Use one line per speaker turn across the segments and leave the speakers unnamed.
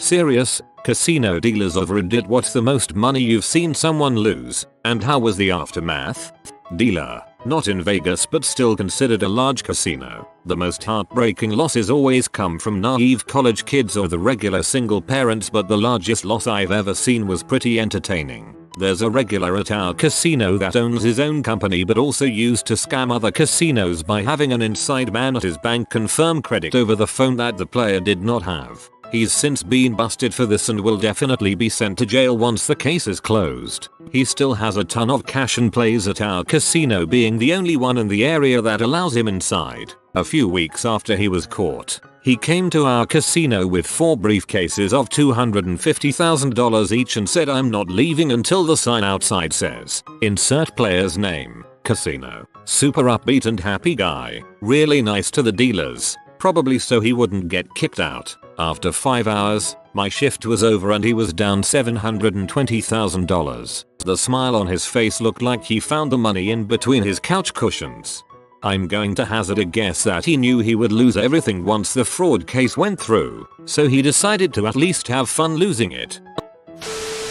Serious? Casino dealers of Reddit, what's the most money you've seen someone lose, and how was the aftermath? Dealer. Not in Vegas but still considered a large casino. The most heartbreaking losses always come from naive college kids or the regular single parents, but the largest loss I've ever seen was pretty entertaining. There's a regular at our casino that owns his own company but also used to scam other casinos by having an inside man at his bank confirm credit over the phone that the player did not have. He's since been busted for this and will definitely be sent to jail once the case is closed. He still has a ton of cash and plays at our casino, being the only one in the area that allows him inside. A few weeks after he was caught, he came to our casino with 4 briefcases of $250,000 each and said, "I'm not leaving until the sign outside says, insert player's name, casino." Super upbeat and happy guy. Really nice to the dealers. Probably so he wouldn't get kicked out. After 5 hours, my shift was over and he was down $720,000. The smile on his face looked like he found the money in between his couch cushions. I'm going to hazard a guess that he knew he would lose everything once the fraud case went through, so he decided to at least have fun losing it.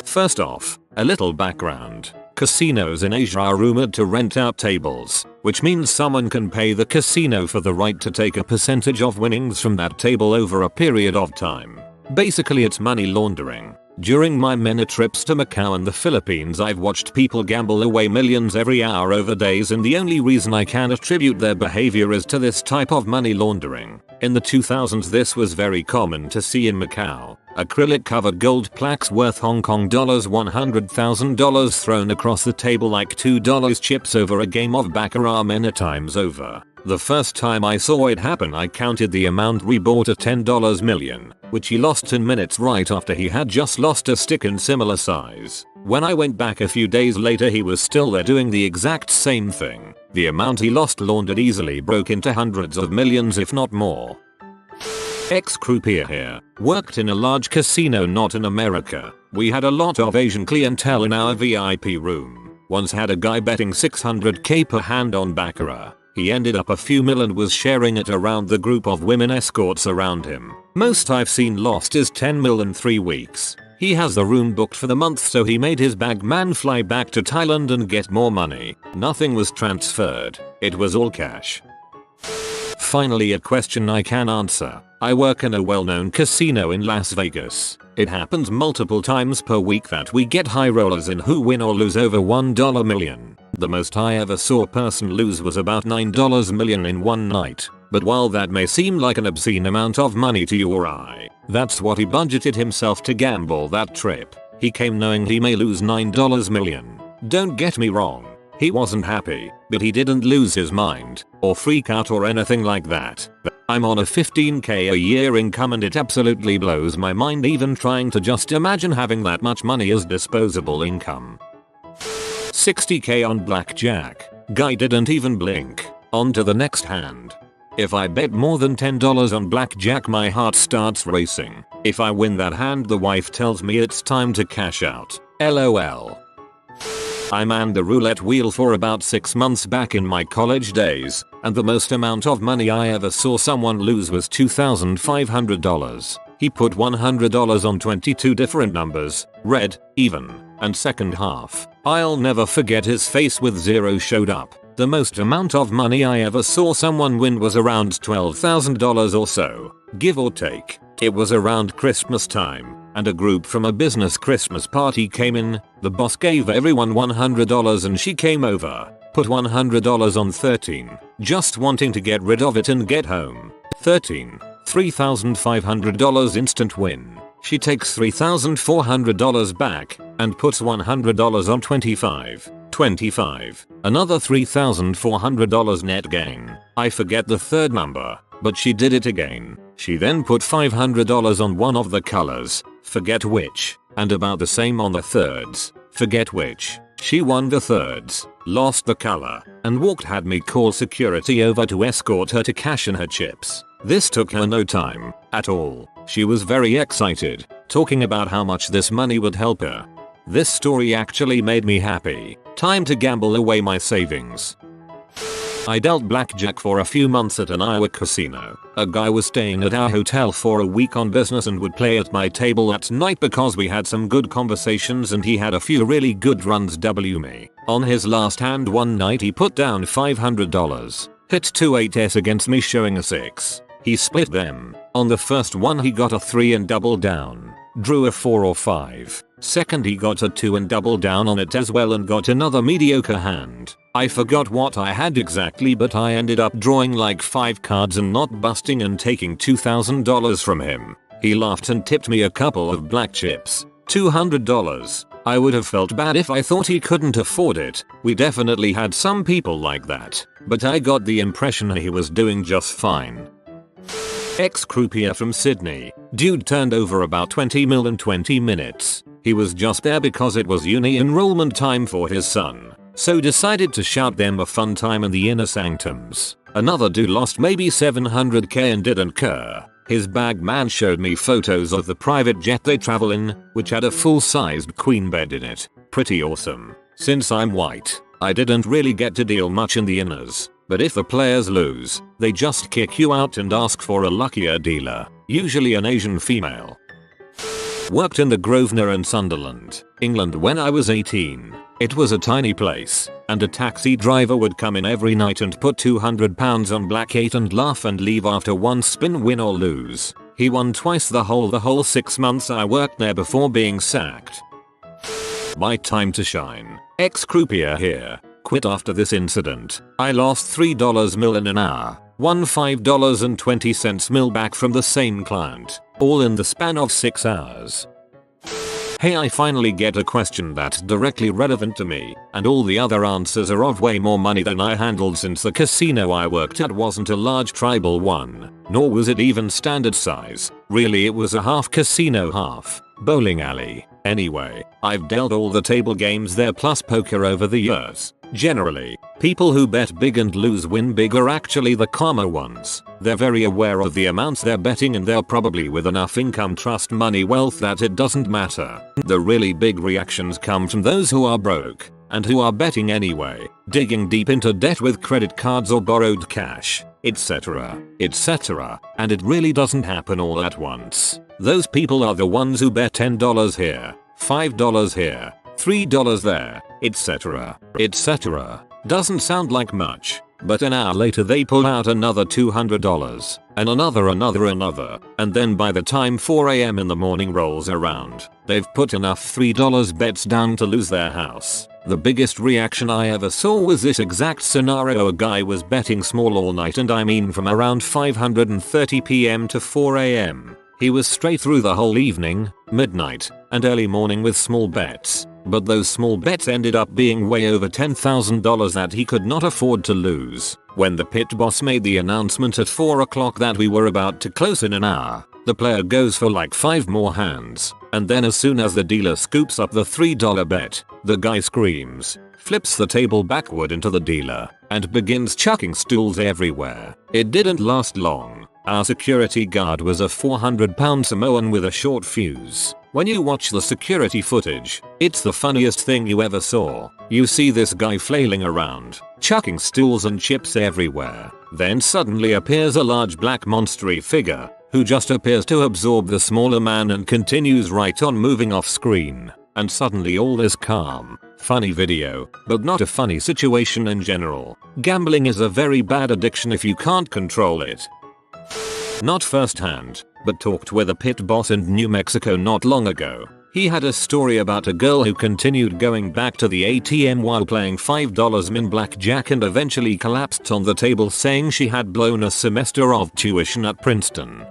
First off, a little background. Casinos in Asia are rumored to rent out tables, which means someone can pay the casino for the right to take a percentage of winnings from that table over a period of time. Basically, it's money laundering. During my many trips to Macau and the Philippines, I've watched people gamble away millions every hour over days, and the only reason I can attribute their behavior is to this type of money laundering. In the 2000s, this was very common to see in Macau. Acrylic covered gold plaques worth Hong Kong dollars $100,000 thrown across the table like $2 chips over a game of baccarat many times over. The first time I saw it happen, I counted the amount we bought at $10 million, which he lost in minutes right after he had just lost a stick in similar size. When I went back a few days later, he was still there doing the exact same thing. The amount he lost laundered easily broke into hundreds of millions if not more. Ex-croupier here. Worked in a large casino not in America. We had a lot of Asian clientele in our VIP room. Once had a guy betting $600K per hand on baccarat. He ended up a few mil and was sharing it around the group of women escorts around him. Most I've seen lost is 10 mil in 3 weeks. He has the room booked for the month, so he made his bag man fly back to Thailand and get more money. Nothing was transferred. It was all cash. Finally, a question I can answer. I work in a well-known casino in Las Vegas. It happens multiple times per week that we get high rollers in who win or lose over $1 million. The most I ever saw a person lose was about $9 million in one night. But while that may seem like an obscene amount of money to you or I, that's what he budgeted himself to gamble that trip. He came knowing he may lose $9 million. Don't get me wrong. He wasn't happy, but he didn't lose his mind, or freak out or anything like that. I'm on a $15K a year income and it absolutely blows my mind even trying to just imagine having that much money as disposable income. $60K on blackjack. Guy didn't even blink. On to the next hand. If I bet more than $10 on blackjack, my heart starts racing. If I win that hand, the wife tells me it's time to cash out. LOL. I manned the roulette wheel for about 6 months back in my college days, and the most amount of money I ever saw someone lose was $2,500. He put $100 on 22 different numbers, red, even, and second half. I'll never forget his face with zero showed up. The most amount of money I ever saw someone win was around $12,000 or so, give or take. It was around Christmas time, and a group from a business Christmas party came in. The boss gave everyone $100 and she came over, put $100 on 13, just wanting to get rid of it and get home. 13. $3,500 instant win. She takes $3,400 back and puts $100 on 25. 25. Another $3,400 net gain. I forget the third number, but she did it again. She then put $500 on one of the colors, forget which, and about the same on the thirds, forget which. She won the thirds, lost the color, and walked. Had me call security over to escort her to cash in her chips. This took her no time at all. She was very excited, talking about how much this money would help her. This story actually made me happy. Time to gamble away my savings. I dealt blackjack for a few months at an Iowa casino. A guy was staying at our hotel for a week on business and would play at my table at night because we had some good conversations and he had a few really good runs me. On his last hand one night he put down $500. Hit 2 8s against me showing a 6. He split them. On the first one he got a 3 and doubled down. Drew a 4 or 5. Second he got a 2 and doubled down on it as well and got another mediocre hand. I forgot what I had exactly but I ended up drawing like 5 cards and not busting and taking $2,000 from him. He laughed and tipped me a couple of black chips. $200. I would have felt bad if I thought he couldn't afford it. We definitely had some people like that. But I got the impression he was doing just fine. Ex-croupier from Sydney. Dude turned over about 20 mil in 20 minutes. He was just there because it was uni enrollment time for his son. So decided to shout them a fun time in the inner sanctums. Another dude lost maybe 700k and didn't care. His bag man showed me photos of the private jet they travel in, which had a full-sized queen bed in it. Pretty awesome. Since I'm white, I didn't really get to deal much in the inners. But if the players lose, they just kick you out and ask for a luckier dealer, usually an Asian female. Worked in the Grosvenor in Sunderland, England when I was 18. It was a tiny place, and a taxi driver would come in every night and put £200 on black 8 and laugh and leave after one spin win or lose. He won twice the whole 6 months I worked there before being sacked. My time to shine. Ex-croupier here. Quit after this incident. I lost $3 mil in an hour. Won $5.20 mil back from the same client. All in the span of 6 hours. Hey, I finally get a question that's directly relevant to me, and all the other answers are of way more money than I handled since the casino I worked at wasn't a large tribal one, nor was it even standard size. Really it was a half casino half bowling alley. Anyway, I've dealt all the table games there plus poker over the years. Generally, people who bet big and lose win big are actually the calmer ones. They're very aware of the amounts they're betting and they're probably with enough income, trust, money, wealth that it doesn't matter. The really big reactions come from those who are broke and who are betting anyway, digging deep into debt with credit cards or borrowed cash, etc., etc. And it really doesn't happen all at once. Those people are the ones who bet $10 here, $5 here, $3 there, etc., etc. Doesn't sound like much, but an hour later they pull out another $200, and another, and then by the time 4 AM in the morning rolls around, they've put enough $3 bets down to lose their house. The biggest reaction I ever saw was this exact scenario. A guy was betting small all night, and I mean from around 5:30 PM to 4 AM. He was straight through the whole evening, midnight, and early morning with small bets. But those small bets ended up being way over $10,000 that he could not afford to lose. When the pit boss made the announcement at 4 o'clock that we were about to close in an hour, the player goes for like 5 more hands, and then as soon as the dealer scoops up the $3 bet, the guy screams, flips the table backward into the dealer, and begins chucking stools everywhere. It didn't last long. Our security guard was a 400-pound Samoan with a short fuse. When you watch the security footage, it's the funniest thing you ever saw. You see this guy flailing around, chucking stools and chips everywhere. Then suddenly appears a large black monstery figure, who just appears to absorb the smaller man and continues right on moving off screen. And suddenly all is calm. Funny video, but not a funny situation in general. Gambling is a very bad addiction if you can't control it. Not firsthand, but talked with a pit boss in New Mexico not long ago. He had a story about a girl who continued going back to the ATM while playing $5 min blackjack and eventually collapsed on the table, saying she had blown a semester of tuition at Princeton.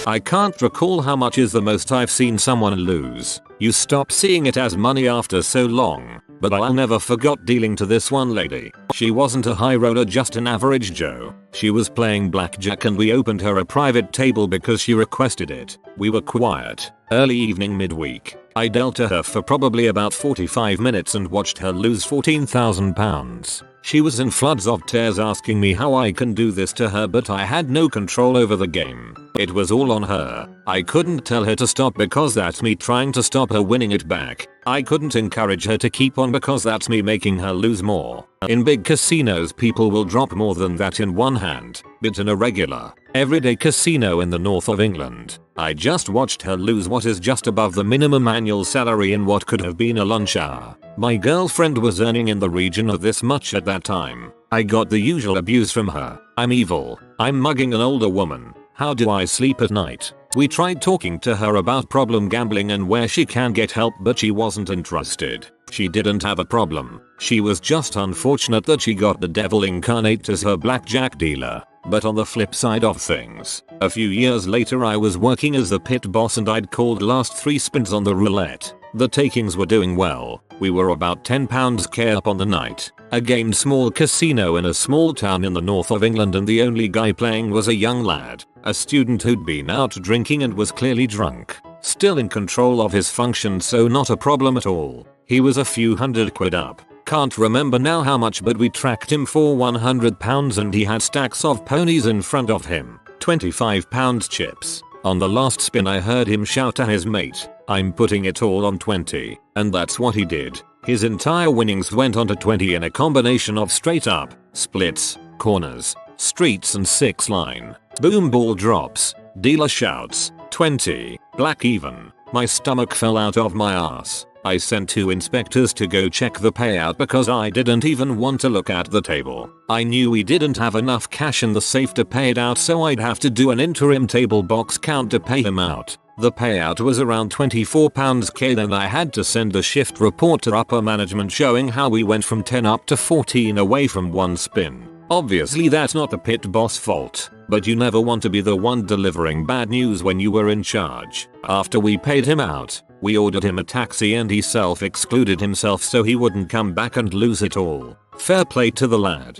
I can't recall how much is the most I've seen someone lose. You stop seeing it as money after so long, but I'll never forget dealing to this one lady. She wasn't a high roller, just an average Joe. She was playing blackjack and we opened her a private table because she requested it. We were quiet. Early evening midweek. I dealt to her for probably about 45 minutes and watched her lose £14,000. She was in floods of tears asking me how I can do this to her, but I had no control over the game. It was all on her. I couldn't tell her to stop because that's me trying to stop her winning it back. I couldn't encourage her to keep on because that's me making her lose more. In big casinos people will drop more than that in one hand, but in a regular, everyday casino in the north of England, I just watched her lose what is just above the minimum annual salary in what could have been a lunch hour. My girlfriend was earning in the region of this much at that time. I got the usual abuse from her. I'm evil. I'm mugging an older woman. How do I sleep at night? We tried talking to her about problem gambling and where she can get help, but she wasn't interested. She didn't have a problem. She was just unfortunate that she got the devil incarnate as her blackjack dealer. But on the flip side of things, a few years later I was working as the pit boss and I'd called last 3 spins on the roulette. The takings were doing well. We were about £10k up on the night. Again, small casino in a small town in the north of England, and the only guy playing was a young lad, a student who'd been out drinking and was clearly drunk. Still in control of his function, so not a problem at all. He was a few £100 up. Can't remember now how much, but we tracked him for £100 and he had stacks of ponies in front of him. £25 chips. On the last spin I heard him shout at his mate, "I'm putting it all on 20. And that's what he did. His entire winnings went on to 20 in a combination of straight up, splits, corners, streets and 6 line. Boom, ball drops. Dealer shouts, 20, black even. My stomach fell out of my ass. I sent 2 inspectors to go check the payout because I didn't even want to look at the table. I knew we didn't have enough cash in the safe to pay it out, so I'd have to do an interim table box count to pay him out. The payout was around £24k. Then I had to send a shift report to upper management showing how we went from 10 up to 14 away from 1 spin. Obviously that's not the pit boss fault, but you never want to be the one delivering bad news when you were in charge. After we paid him out, we ordered him a taxi and he self-excluded himself so he wouldn't come back and lose it all. Fair play to the lad.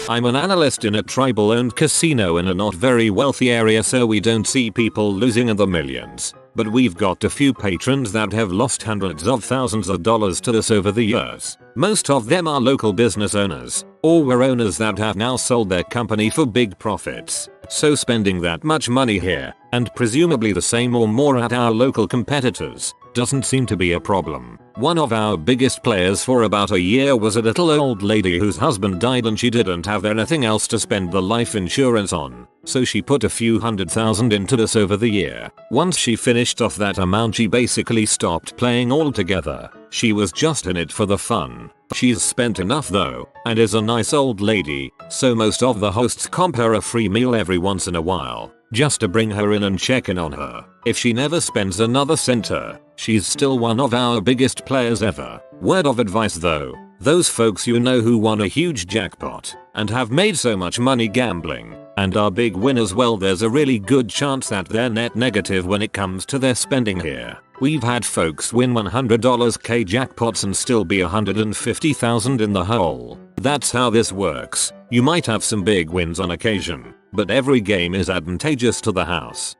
I'm an analyst in a tribal-owned casino in a not very wealthy area, so we don't see people losing in the millions. But we've got a few patrons that have lost hundreds of thousands of dollars to us over the years. Most of them are local business owners, or were owners that have now sold their company for big profits. So spending that much money here, and presumably the same or more at our local competitors, doesn't seem to be a problem. One of our biggest players for about a year was a little old lady whose husband died and she didn't have anything else to spend the life insurance on. So she put a few $100,000 into this over the year. Once she finished off that amount, she basically stopped playing altogether. She was just in it for the fun. She's spent enough though, and is a nice old lady, so most of the hosts comp her a free meal every once in a while, just to bring her in and check in on her. If she never spends another center, she's still one of our biggest players ever. Word of advice though, those folks you know who won a huge jackpot, and have made so much money gambling, and are big winners, well, there's a really good chance that they're net negative when it comes to their spending here. We've had folks win $100k jackpots and still be $150,000 in the hole. That's how this works. You might have some big wins on occasion, but every game is advantageous to the house.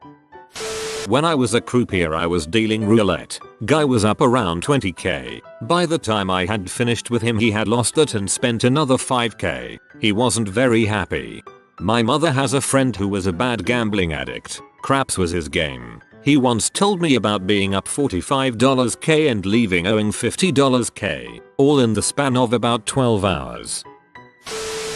When I was a croupier I was dealing roulette. Guy was up around 20k. By the time I had finished with him he had lost it and spent another 5k. He wasn't very happy. My mother has a friend who was a bad gambling addict. Craps was his game. He once told me about being up $45k and leaving owing $50k, all in the span of about 12 hours.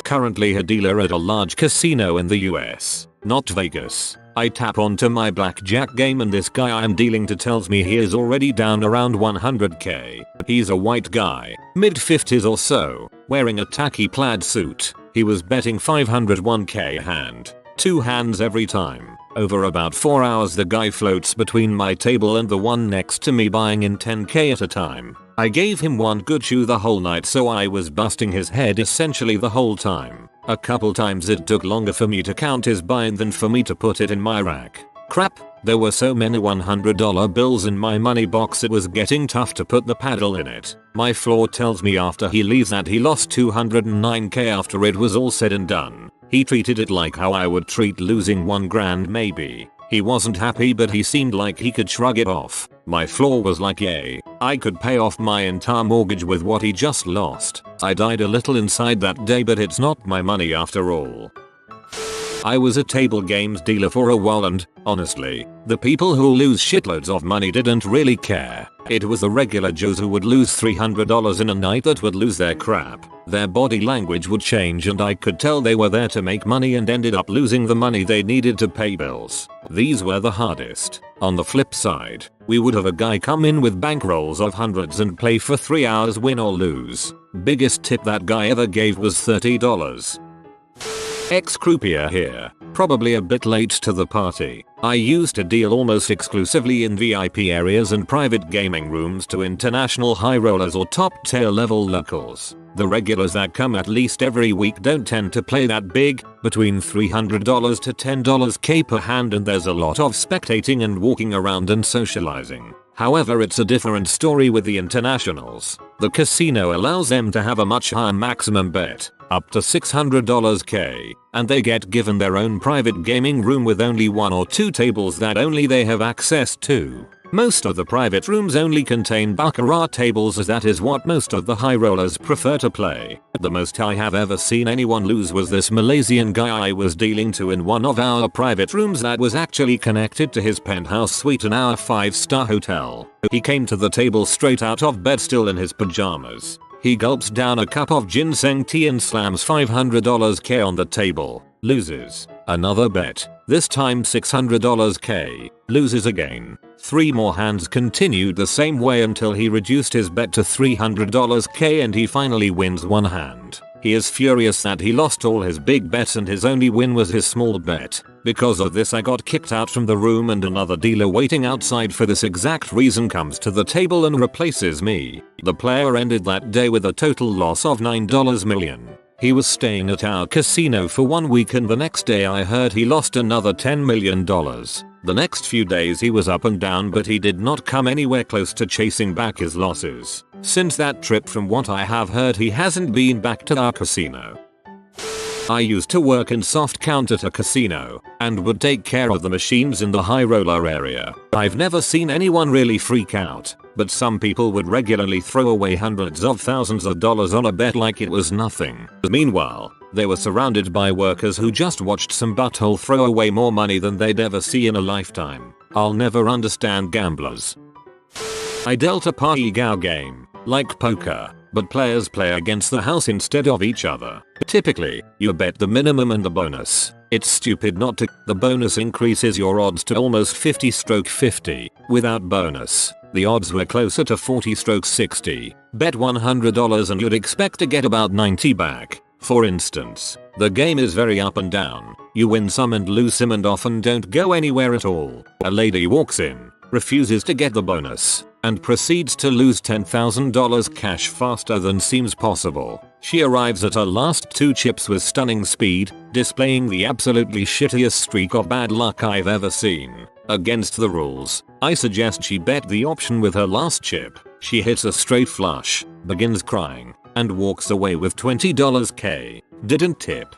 Currently a dealer at a large casino in the US, not Vegas. I tap onto my blackjack game and this guy I'm dealing to tells me he is already down around 100k. He's a white guy, mid-50s or so, wearing a tacky plaid suit. He was betting 501k a hand, 2 hands every time. Over about 4 hours the guy floats between my table and the one next to me, buying in 10k at a time. I gave him one good chew the whole night, so I was busting his head essentially the whole time. A couple times it took longer for me to count his buy-in than for me to put it in my rack. Crap, there were so many $100 bills in my money box it was getting tough to put the paddle in it. My floor tells me after he leaves that he lost 209k after it was all said and done. He treated it like how I would treat losing $1,000 maybe. He wasn't happy, but he seemed like he could shrug it off. My floor was like, yay, I could pay off my entire mortgage with what he just lost. I died a little inside that day, but it's not my money after all. I was a table games dealer for a while and, honestly, the people who lose shitloads of money didn't really care. It was the regular Joes who would lose $300 in a night that would lose their crap. Their body language would change and I could tell they were there to make money and ended up losing the money they needed to pay bills. These were the hardest. On the flip side, we would have a guy come in with bankrolls of hundreds and play for 3 hours, win or lose. Biggest tip that guy ever gave was $30. Ex-croupier here, probably a bit late to the party. I used to deal almost exclusively in VIP areas and private gaming rooms to international high rollers or top tier level locals. The regulars that come at least every week don't tend to play that big, between $300 to $10k per hand, and there's a lot of spectating and walking around and socializing. However, it's a different story with the internationals. The casino allows them to have a much higher maximum bet, up to $600k, and they get given their own private gaming room with only 1 or 2 tables that only they have access to. Most of the private rooms only contain baccarat tables, as that is what most of the high rollers prefer to play. The most I have ever seen anyone lose was this Malaysian guy I was dealing to in one of our private rooms that was actually connected to his penthouse suite in our 5-star hotel. He came to the table straight out of bed, still in his pajamas. He gulps down a cup of ginseng tea and slams $500k on the table. Loses. Another bet. This time $600k. Loses again. 3 more hands continued the same way until he reduced his bet to $300k and he finally wins 1 hand. He is furious that he lost all his big bets and his only win was his small bet. Because of this I got kicked out from the room, and another dealer waiting outside for this exact reason comes to the table and replaces me. The player ended that day with a total loss of $9 million. He was staying at our casino for 1 week and the next day I heard he lost another $10 million. The next few days he was up and down, but he did not come anywhere close to chasing back his losses. Since that trip, from what I have heard, he hasn't been back to our casino. I used to work in soft count at a casino and would take care of the machines in the high roller area. I've never seen anyone really freak out, but some people would regularly throw away hundreds of thousands of dollars on a bet like it was nothing. Meanwhile, they were surrounded by workers who just watched some butthole throw away more money than they'd ever see in a lifetime. I'll never understand gamblers. I dealt a party gao game, like poker, but players play against the house instead of each other. Typically, you bet the minimum and the bonus. It's stupid not to. The bonus increases your odds to almost 50/50. Without bonus, the odds were closer to 40/60. Bet $100 and you'd expect to get about 90 back. For instance, the game is very up and down. You win some and lose some and often don't go anywhere at all. A lady walks in, refuses to get the bonus, and proceeds to lose $10,000 cash faster than seems possible. She arrives at her last 2 chips with stunning speed, displaying the absolutely shittiest streak of bad luck I've ever seen. Against the rules, I suggest she bet the option with her last chip. She hits a straight flush, begins crying, and walks away with $20k. Didn't tip.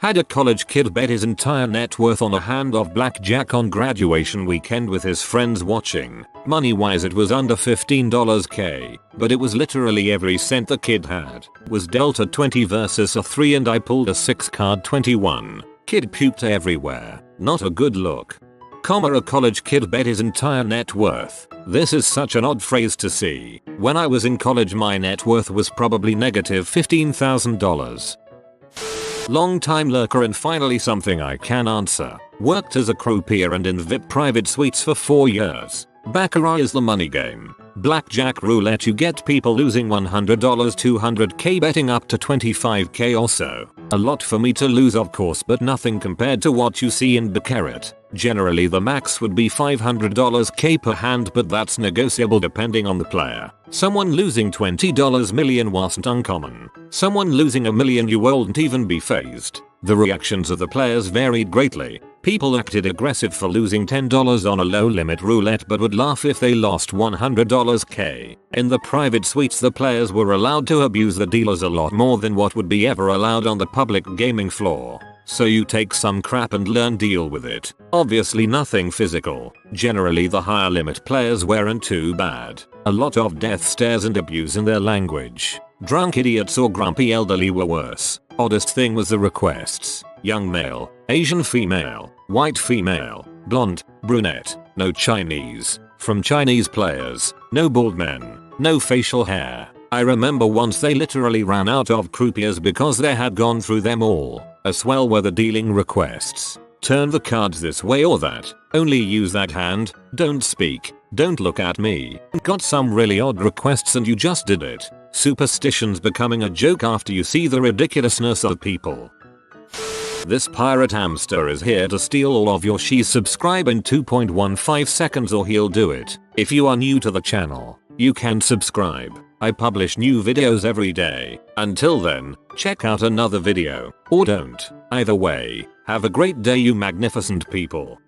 Had a college kid bet his entire net worth on a hand of blackjack on graduation weekend with his friends watching. Money wise it was under $15k, but it was literally every cent the kid had. Was dealt a 20 versus a 3 and I pulled a 6 card 21. Kid puked everywhere. Not a good look. A college kid bet his entire net worth. This is such an odd phrase to see. When I was in college my net worth was probably negative $15,000. Long time lurker and finally something I can answer. Worked as a croupier and in VIP private suites for 4 years. Baccarat is the money game. Blackjack roulette, you get people losing $100, $200k betting up to $25k or so. A lot for me to lose of course, but nothing compared to what you see in baccarat. Generally the max would be $500k per hand, but that's negotiable depending on the player. Someone losing $20 million wasn't uncommon. Someone losing $1 million you won't even be fazed. The reactions of the players varied greatly. People acted aggressive for losing $10 on a low limit roulette but would laugh if they lost $100k. In the private suites the players were allowed to abuse the dealers a lot more than what would be ever allowed on the public gaming floor. So you take some crap and learn deal with it. Obviously nothing physical. Generally the higher limit players weren't too bad. A lot of death stares and abuse in their language. Drunk idiots or grumpy elderly were worse. Oddest thing was the requests. young male, Asian female, white female, blonde, brunette, no Chinese, from Chinese players, no bald men, no facial hair. I remember once they literally ran out of croupiers because they had gone through them all. A swell were the dealing requests. Turn the cards this way or that. Only use that hand. Don't speak. Don't look at me. Got some really odd requests and you just did it. Superstitions becoming a joke after you see the ridiculousness of people. This pirate hamster is here to steal all of your she's. Subscribe in 2.15 seconds or he'll do it. If you are new to the channel, you can subscribe. I publish new videos every day. Until then, check out another video. Or don't. Either way, have a great day you magnificent people.